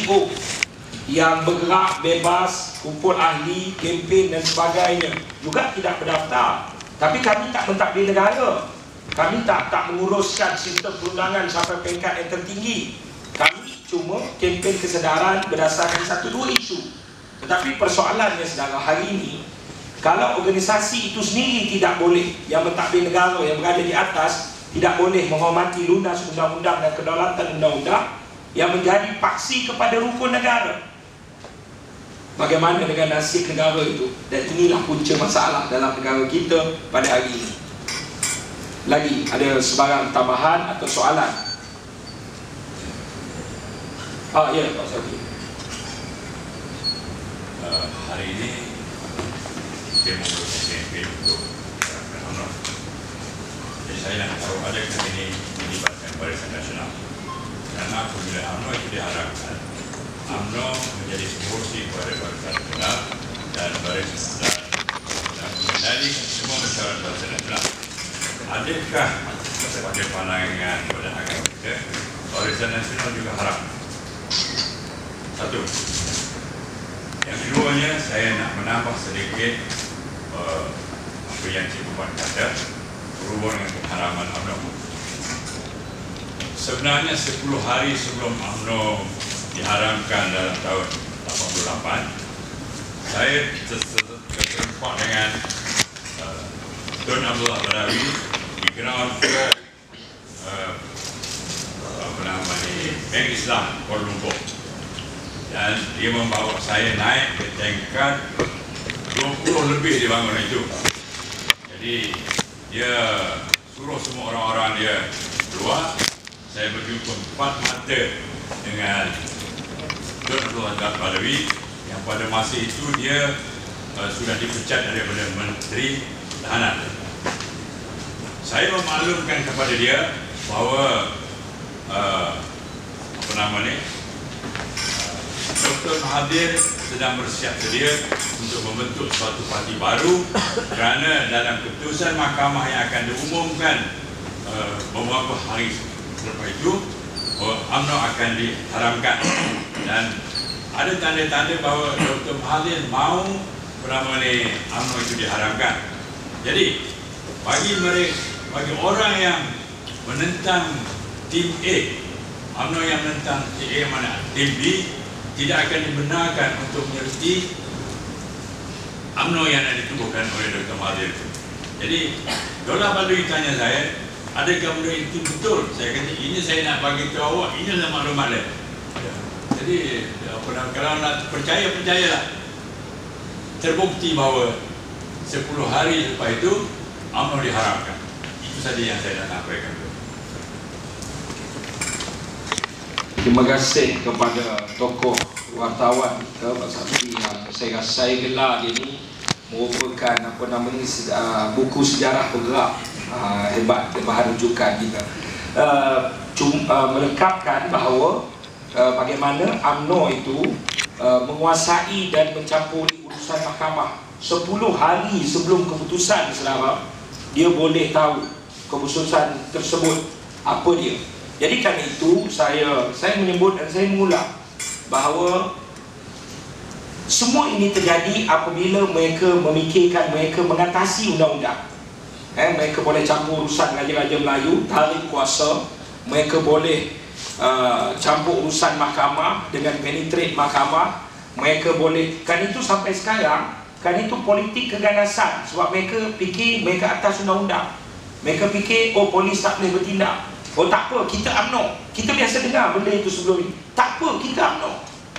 NGO yang bergerak bebas, kumpul ahli, kempen dan sebagainya juga tidak berdaftar. Tapi kami tak mentadbir negara. Kami tak menguruskan sistem perundangan sampai peringkat yang tertinggi. Kami cuma kempen kesedaran berdasarkan satu dua isu. Tetapi persoalannya saudara, hari ini kalau organisasi itu sendiri tidak boleh, yang mentadbir negara yang berada di atas tidak boleh menghormati lunas undang-undang dan kedaulatan undang-undang yang menjadi paksi kepada rukun negara, bagaimana dengan nasib negara itu? Dan inilah punca masalah dalam negara kita pada hari ini. Lagi ada sebarang tambahan atau soalan? Ya, Pak Saki. Hari ini saya menguruskan kempen untuk UMNO. Jadi saya nak tahu adakah ini melibatkan Barisan Nasional? Karena apabila UMNO itu diharapkan, UMNO menjadi pengurusi kepada Barisan Nasional dan Barisan Nasional dan mengendalikan semua masyarakat Barisan Nasional. Adakah sebagai pandangan pada agama kita, Barisan Nasional juga haram? Satu. Yang keduanya, saya nak menambah sedikit apa yang Cik Puan kata berhubung dengan pengharaman UMNO. Sebenarnya 10 hari sebelum UMNO diharamkan dalam tahun 88, saya terserempak dengan Tun Abdullah Badawi di ground ke Bank Islam Kuala Lumpur, dan dia membawa saya naik ke tingkat 20 lebih dibangun itu. Jadi dia suruh semua orang-orang dia keluar. Saya berjumpa 4 mata dengan Tun Abdullah Badawi yang pada masa itu dia sudah dipecat daripada Menteri Tahanan. Saya memaklumkan kepada dia bahawa Dr. Mahathir sedang bersiap sedia untuk membentuk suatu parti baru, kerana dalam keputusan mahkamah yang akan diumumkan beberapa hari selepas itu, UMNO akan diharamkan. Dan ada tanda-tanda bahawa Dr. Mahathir mahu UMNO itu diharamkan. Jadi bagi orang yang menentang tim A, UMNO yang menentang tim A mana tim B, tidak akan dibenarkan untuk menyertai UMNO yang ditubuhkan oleh Dr. Mahathir. Jadi Dola Badawi tanya saya, adakah benda itu betul? Saya kata, ini saya nak bagi tahu awak, inilah maklumat dia. Jadi kalau nak percaya, percayalah. Terbukti bahawa 10 hari lepas itu UMNO diharamkan. Itu saja yang saya nak sampaikan. Terima kasih kepada tokoh wartawan kita, Pak Safi, yang saya gelar dia ni merupakan buku sejarah bergerak hebat, bahan rujukan kita. Melengkapkan bahawa bagaimana UMNO itu menguasai dan mencampuri urusan mahkamah 10 hari sebelum keputusan, saudara, dia boleh tahu keputusan tersebut apa dia. Jadi kerana itu saya menyebut dan saya mengulang bahawa semua ini terjadi apabila mereka memikirkan mereka mengatasi undang-undang. Mereka boleh campur urusan Raja-Raja Melayu, tarik kuasa. Mereka boleh campur urusan mahkamah dengan penetrate mahkamah. Mereka boleh, kan itu sampai sekarang, kan itu politik keganasan. Sebab mereka fikir mereka atas undang-undang. Mereka fikir, oh polis tak boleh bertindak. Oh tak apa, kita UMNO. Kita biasa dengar benda itu sebelum ini. Tak apa, kita UMNO.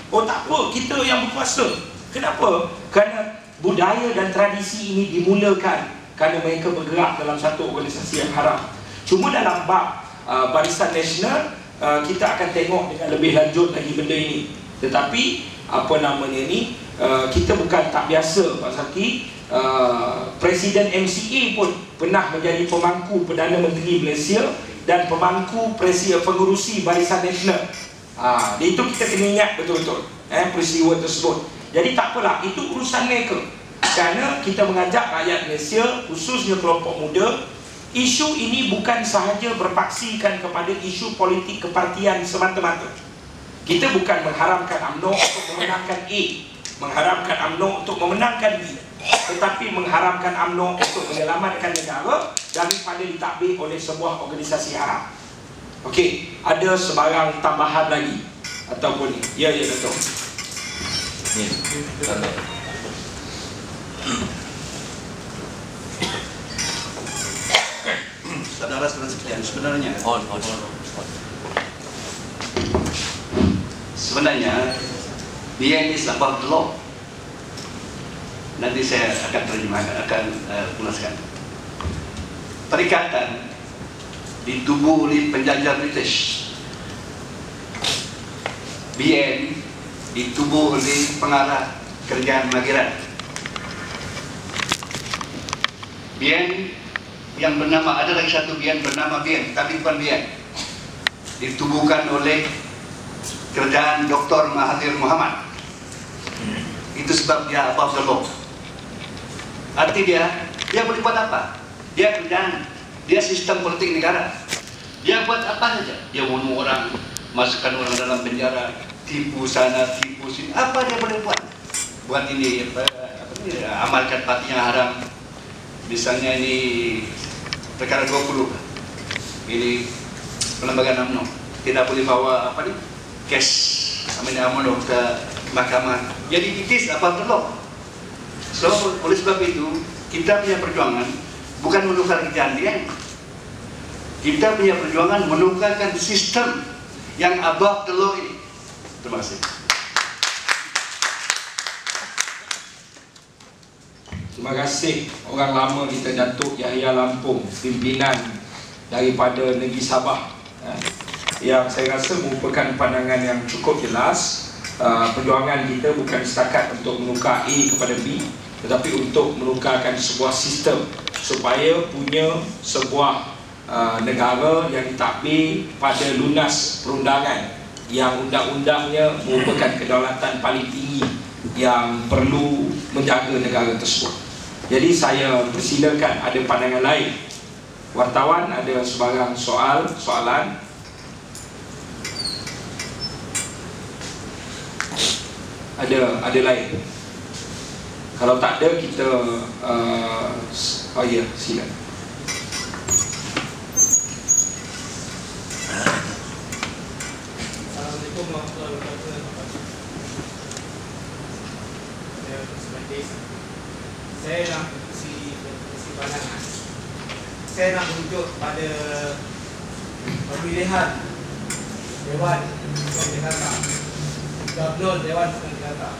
Oh tak apa, kita yang berkuasa. Kenapa? Kerana budaya dan tradisi ini dimulakan kerana mereka bergerak dalam satu organisasi yang haram. Cuma dalam bab Barisan Nasional, kita akan tengok dengan lebih lanjut lagi benda ini. Tetapi kita bukan tak biasa, Pak Saki. Presiden MCA pun pernah menjadi pemangku Perdana Menteri Malaysia dan pemangku pengurusi Barisan Nasional. Itu kita kena ingat betul-betul peristiwa tersebut. Jadi tak apalah, itu urusan mereka. Kerana kita mengajak rakyat Malaysia, khususnya kelompok muda, isu ini bukan sahaja berpaksikan kepada isu politik kepartian semata-mata. Kita bukan mengharamkan UMNO untuk memenangkan A, mengharamkan UMNO untuk memenangkan B, tetapi mengharamkan UMNO untuk menyelamatkan negara daripada ditakbir oleh sebuah organisasi haram. Okey, ada sebarang tambahan lagi ataupun ni? Ya, Dato'. Ya, Dato'. Saudara-saudara sekalian, sebenarnya BN is above the law. Nanti saya akan terjemahkan, pulaskan. Perikatan ditubuh oleh penjajah British. BN ditubuh oleh pengarah kerajaan Mageran. BN yang bernama, ada lagi satu BN bernama BN, tapi bukan BN, ditubuhkan oleh kerajaan Dr. Mahathir Mohamad. Itu sebab dia above the law. Arti dia boleh buat apa? Dia kerajaan, dia sistem politik negara. Dia buat apa saja. Dia bunuh orang, masukkan orang dalam penjara, tipu sana, tipu sini. Apa dia boleh buat? Buat ini, amalkan parti yang haram. Misalnya ini perkara 20, ini pelembagaan UMNO tidak boleh bawa kes UMNO ke mahkamah. Jadi it is above the law. So oleh sebab itu kita punya perjuangan bukan menukar kejadian. Kita punya perjuangan menukarkan sistem yang above the law ini. Terima kasih. Terima kasih orang lama kita, Datuk Yahya Lampung, pimpinan daripada Negeri Sabah, yang saya rasa merupakan pandangan yang cukup jelas. Perjuangan kita bukan setakat untuk menukar A kepada B, tetapi untuk menukarkan sebuah sistem supaya punya sebuah negara yang ditakbir pada lunas perundangan, yang undang-undangnya merupakan kedaulatan paling tinggi yang perlu menjaga negara tersebut. Jadi saya persilakan ada pandangan lain. Wartawan ada sebarang soalan? Ada lain? Kalau tak ada kita oh ya, silakan. Assalamualaikum warahmatullahi wabarakatuh. Saya nak isi pandangan. Saya nak merujuk pada pemilihan Dewan Perwakilan Jakarta, Gabungan Dewan Perwakilan Jakarta.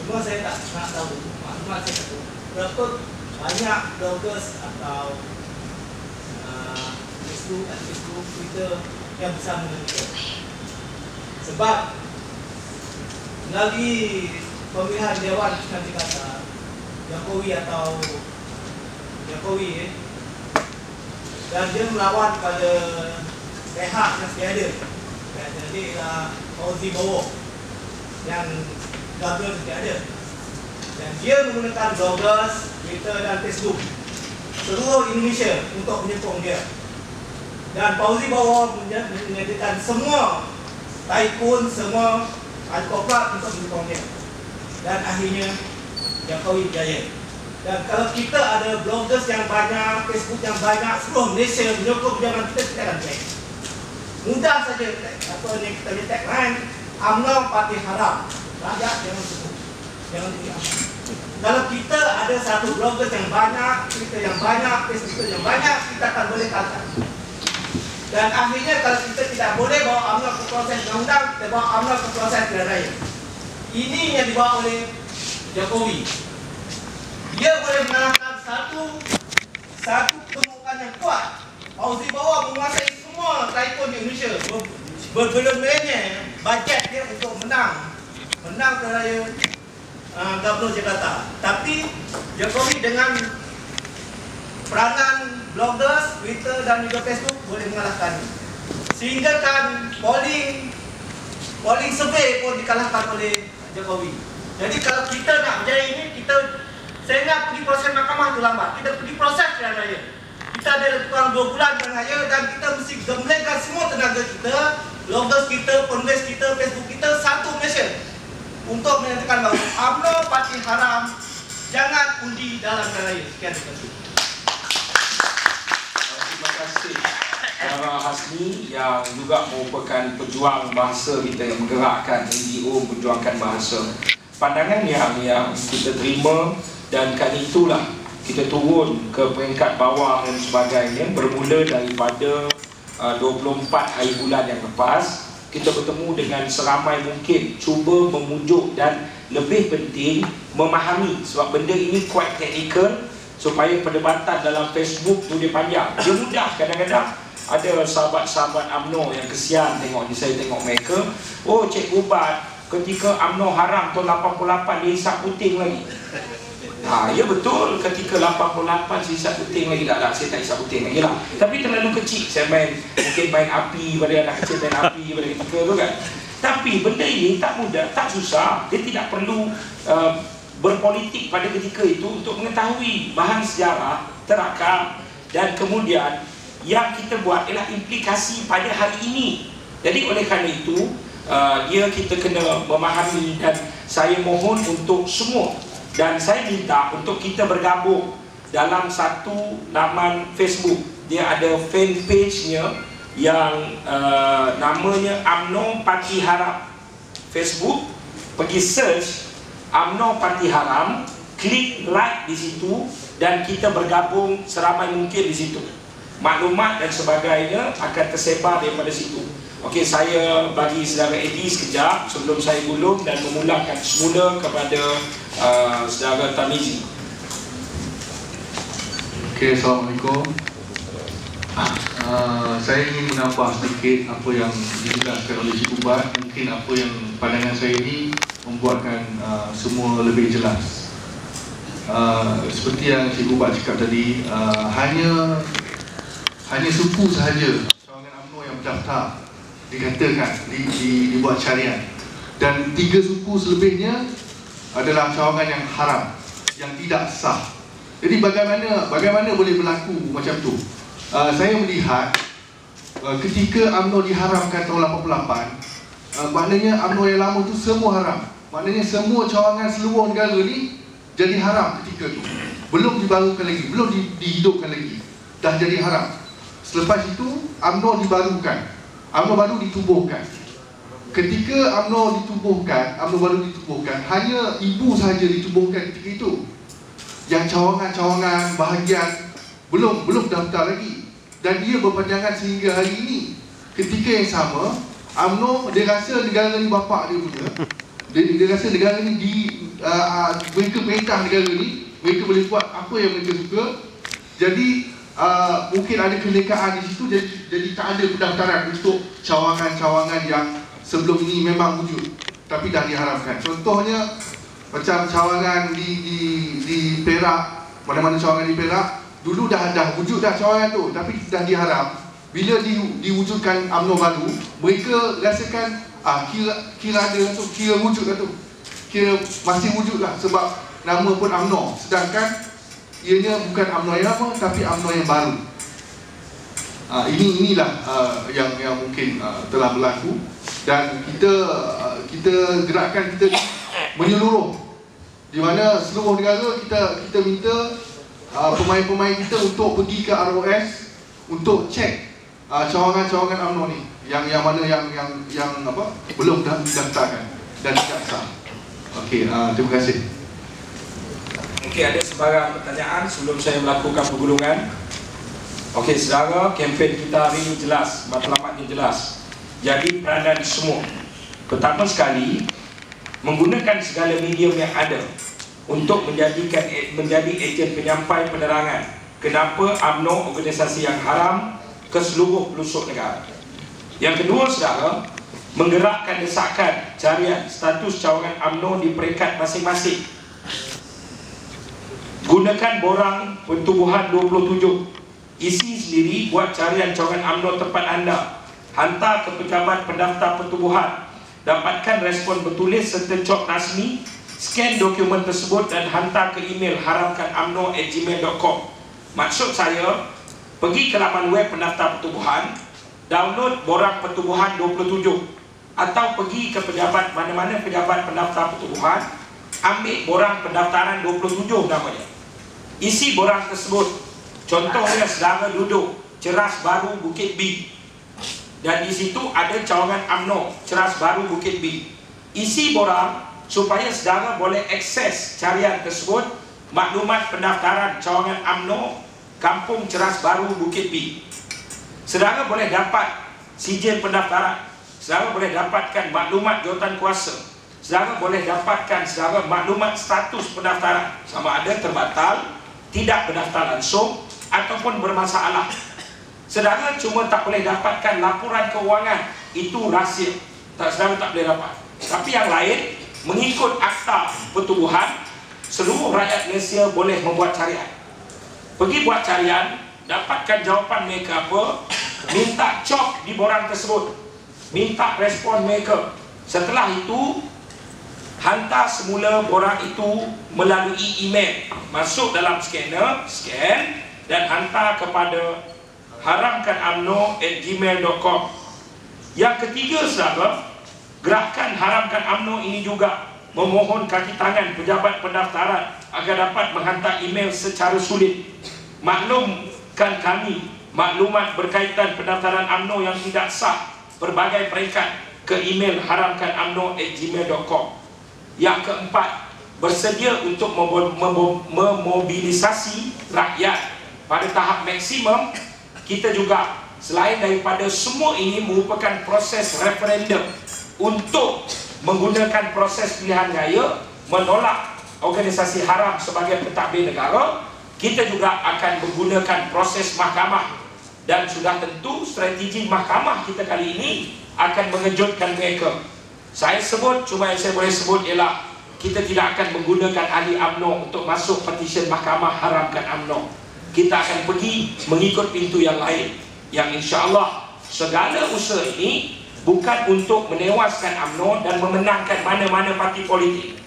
Cuma saya tak nak tahu, maklumat saya tahu berapa banyak bloggers atau Facebook, Twitter yang bersama dengan kita. Sebab melalui pemilihan Dewan Perwakilan Jakarta, Jokowi dan dia melawan pada pihak yang tiada. Jadi Fauzi Bowo yang Gabungan tiada, dan dia menggunakan bloggers, Twitter dan Facebook seluruh Indonesia untuk menyokong dia. Dan Fauzi Bowo menyediakan semua tycoon, semua advokat untuk menyokong dia, dan akhirnya Jokowi berjaya. Dan kalau kita ada bloggers yang banyak, Facebook yang banyak, seluruh Malaysia menyokong perjuangan kita akan baik. Mudah saja kita punya tagline, UMNO parti haram, rakyat jangan sebut, jangan diam. Kalau kita ada satu bloggers yang banyak, Twitter yang banyak, Facebook yang banyak, kita akan boleh kalah. Dan akhirnya kalau kita tidak boleh bawa UMNO ke proses undang-undang, kita bawa UMNO ke proses pilihan raya. Ini yang dibawa oleh Jokowi. Dia boleh mengalahkan satu ketemukan yang kuat. Fauzi Bowo menguasai semua tycoon di Indonesia. Berbelas-belasnya bajet dia untuk menang pilihan raya Gubernur Jakarta. Tapi Jokowi dengan peranan bloggers, Twitter dan juga Facebook boleh mengalahkan. Sehingga kan polling survey pun dikalahkan oleh Jokowi. Jadi kalau kita nak berjaya ini, saya ingat pergi proses mahkamah itu lambat. Kita pergi proses pilihan raya. Kita ada kurang 2 bulan pilihan raya dan kita mesti gemblengan semua tenaga kita bloggers kita, penulis kita, Facebook kita satu Malaysia untuk menyatakan bahawa UMNO parti haram, jangan undi dalam raya. Sekian, terima kasih. Terima kasih Sarah Hasni yang juga merupakan pejuang bahasa kita yang menggerakkan NGO memperjuangkan bahasa. Pandangan yang kita terima, dan kali itulah kita turun ke peringkat bawah dan sebagainya. Bermula daripada 24 hari bulan yang lepas, kita bertemu dengan seramai mungkin, cuba memujuk dan lebih penting memahami, sebab benda ini quite technical, supaya perdebatan dalam Facebook tu dia panjang. Dia mudah, kadang-kadang ada sahabat-sahabat UMNO yang kesian saya tengok mereka, oh Cikgu Bat, ketika UMNO haram tahun 88 dia hisap puting lagi. Ya betul, ketika 88 saya hisap puting lagi. Tak, saya tak hisap puting lagi lah. Tapi terlalu kecil, saya mungkin main api pada anak kecil, main api pada ketika tu kan. Tapi benda ini tak mudah, tak susah. Dia tidak perlu berpolitik pada ketika itu untuk mengetahui bahan sejarah, terakam, dan kemudian yang kita buat ialah implikasi pada hari ini. Jadi oleh kerana itu kita kena memahami, dan saya mohon untuk semua, dan saya minta untuk kita bergabung dalam satu laman Facebook. Dia ada fan page-nya yang namanya UMNO Parti Haram. Facebook, pergi search UMNO Parti Haram, klik like di situ, dan kita bergabung seramai mungkin di situ. Maklumat dan sebagainya akan tersebar daripada situ. Okey, saya bagi saudara Eddie sekejap sebelum saya gulung dan memulakan semula kepada saudara Tamizi. Okey, Assalamualaikum. Saya ingin menambah sedikit apa yang dijelaskan oleh Cikgu Bat. Mungkin apa yang pandangan saya ini membuatkan semua lebih jelas. Seperti yang Cikgu Bat cakap tadi, hanya suku sahaja cawangan UMNO yang berdaftar dikatakan dibuat syariat, dan 3 suku selebihnya adalah cawangan yang haram, yang tidak sah. Jadi bagaimana boleh berlaku macam tu? Saya melihat ketika UMNO diharamkan tahun 88, maknanya UMNO yang lama tu semua haram. Maknanya semua cawangan seluruh negara ni jadi haram ketika tu. Belum dibarukan lagi, belum dihidupkan lagi, dah jadi haram. Selepas itu UMNO dibarukan, UMNO baru ditubuhkan. Ketika UMNO baru ditubuhkan, hanya ibu sahaja ditubuhkan ketika itu. Yang cawangan-cawangan bahagian belum daftar lagi, dan dia berpanjangan sehingga hari ini. Ketika yang sama, UMNO dia rasa negara ni bapak dia punya. Dia rasa negara ni mereka perintah negara ni, mereka boleh buat apa yang mereka suka. Jadi mungkin ada kelekaan di situ, jadi tak ada pendaftaran untuk cawangan-cawangan yang sebelum ini memang wujud tapi dah diharamkan. Contohnya macam cawangan di Perak, mana-mana cawangan di Perak dulu dah wujud dah cawangan tu, tapi dah diharam. Bila diwujudkan UMNO baru, mereka rasakan kira ada lah tu, kira wujud lah tu, kira masih wujud lah sebab nama pun UMNO, sedangkan ianya bukan UMNO yang lama tapi UMNO yang baru. Inilah yang mungkin telah berlaku, dan kita gerakan kita menyeluruh, di mana seluruh negara kita minta pemain-pemain kita untuk pergi ke ROS untuk cek cawangan-cawangan UMNO ni yang mana yang belum didaftarkan dan tidak sah. Okey, terima kasih. Okey, ada sebarang pertanyaan sebelum saya melakukan pergulungan. Okey, saudara, kempen kita hari ini jelas, matlamatnya jelas. Jadi peranan semua. Pertama sekali, menggunakan segala medium yang ada untuk menjadi ejen penyampai penerangan kenapa UMNO organisasi yang haram ke seluruh pelosok negara. Yang kedua, saudara, menggerakkan desakan carian status cawangan UMNO di peringkat masing-masing. Gunakan borang pertubuhan 27, isi sendiri, buat carian cawangan UMNO tempat anda, hantar ke pejabat pendaftar pertubuhan, dapatkan respon bertulis serta cop rasmi, scan dokumen tersebut dan hantar ke email haramkanumno@gmail.com. Maksud saya, pergi ke laman web pendaftar pertubuhan, download borang pertubuhan 27 atau pergi ke pejabat mana-mana pejabat pendaftar pertubuhan, ambil borang pendaftaran 27 namanya. Isi borang tersebut. Contohnya saudara duduk Ceras Baru Bukit B, dan di situ ada cawangan UMNO Ceras Baru Bukit B. Isi borang supaya saudara boleh akses carian tersebut, maklumat pendaftaran cawangan UMNO Kampung Ceras Baru Bukit B. Saudara boleh dapat sijil pendaftaran, saudara boleh dapatkan maklumat jawatan kuasa, saudara boleh dapatkan saudara maklumat status pendaftaran, sama ada terbatal, tidak berdaftar langsung ataupun bermasalah. Saudara cuma tak boleh dapatkan laporan keuangan, itu rahsia, saudara tak boleh dapat. Tapi yang lain, mengikut akta pertubuhan, seluruh rakyat Malaysia boleh membuat carian. Pergi buat carian, dapatkan jawapan mereka apa, minta cop di borang tersebut, minta respon mereka. Setelah itu, hantar semula borang itu melalui email, masuk dalam scanner, scan dan hantar kepada haramkanamno@gmail.com. Yang ketiga saudara, gerakan Haramkan UMNO ini juga memohon kaki tangan pejabat pendaftaran agar dapat menghantar email secara sulit. Maklumkan kami maklumat berkaitan pendaftaran UMNO yang tidak sah berbagai peringkat ke email haramkanamno@gmail.com. Yang keempat, bersedia untuk memobilisasi rakyat pada tahap maksimum. Kita juga selain daripada semua ini merupakan proses referendum untuk menggunakan proses pilihan raya menolak organisasi haram sebagai pentadbir negara. Kita juga akan menggunakan proses mahkamah, dan sudah tentu strategi mahkamah kita kali ini akan mengejutkan mereka. Saya sebut, cuma yang saya boleh sebut ialah kita tidak akan menggunakan ahli UMNO untuk masuk petisyen mahkamah Haramkan UMNO. Kita akan pergi mengikut pintu yang lain, yang insya-Allah segala usaha ini bukan untuk menewaskan UMNO dan memenangkan mana-mana parti politik.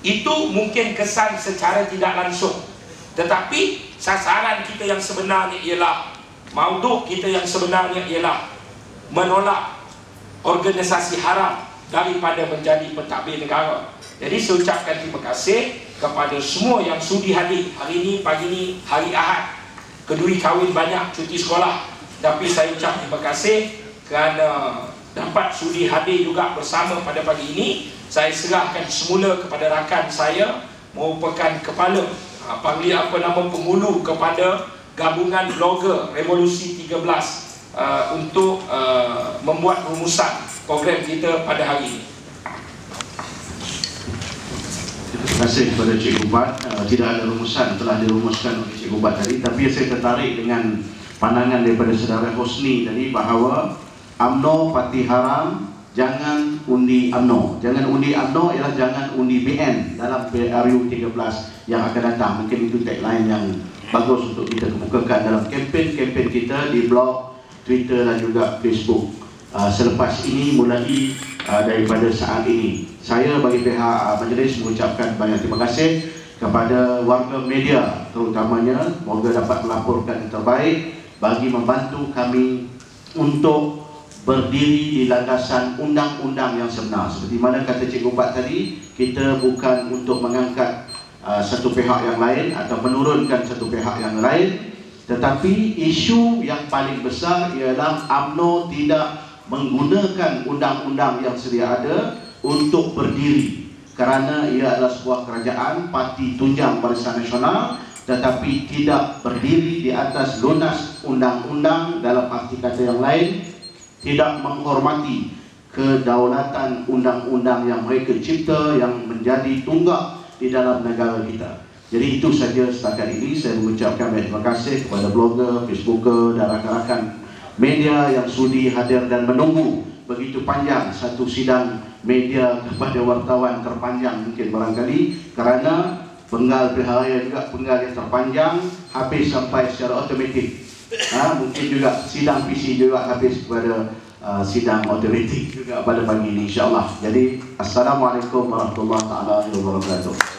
Itu mungkin kesan secara tidak langsung, tetapi sasaran kita yang sebenarnya ialah, mauduk kita yang sebenarnya ialah menolak organisasi haram daripada menjadi pentadbir negara. Jadi saya ucapkan terima kasih kepada semua yang sudi hadir hari ini. Pagi ini hari Ahad, keduri kahwin banyak, cuti sekolah, tapi saya ucap terima kasih kerana dapat sudi hadir juga bersama pada pagi ini. Saya serahkan semula kepada rakan saya, merupakan kepala penghulu kepada gabungan blogger Revolusi 13 untuk membuat rumusan program kita pada hari ini. Terima kasih kepada Cik Ubat. Tidak ada rumusan, telah dirumuskan oleh Cik Ubat tadi, tapi saya tertarik dengan pandangan daripada saudara Hosni tadi bahawa UMNO parti haram, jangan undi UMNO. Jangan undi UMNO ialah jangan undi BN dalam PRU 13 yang akan datang. Mungkin itu tagline yang bagus untuk kita kemukakan dalam kempen-kempen kita di blog, Twitter dan juga Facebook. Selepas ini mulai daripada saat ini, saya bagi pihak majlis mengucapkan banyak terima kasih kepada warga media terutamanya. Semoga dapat melaporkan yang terbaik bagi membantu kami untuk berdiri di landasan undang-undang yang sebenar. Seperti mana kata Cik Ubat tadi, kita bukan untuk mengangkat satu pihak yang lain atau menurunkan satu pihak yang lain, tetapi isu yang paling besar ialah UMNO tidak menggunakan undang-undang yang sedia ada untuk berdiri, kerana ia adalah sebuah kerajaan parti tunjang Barisan Nasional tetapi tidak berdiri di atas lunas undang-undang. Dalam arti kata yang lain, tidak menghormati kedaulatan undang-undang yang mereka cipta yang menjadi tunggak di dalam negara kita. Jadi itu saja setakat ini. Saya mengucapkan terima kasih kepada blogger, Facebooker dan rakan-rakan media yang sudi hadir dan menunggu begitu panjang satu sidang media kepada wartawan terpanjang mungkin barangkali, kerana penggal pihak raya juga penggal yang terpanjang habis sampai secara automatik. Mungkin juga sidang PC juga habis kepada sidang otomatik juga pada pagi ini insya-Allah. Jadi assalamualaikum warahmatullahi wabarakatuh.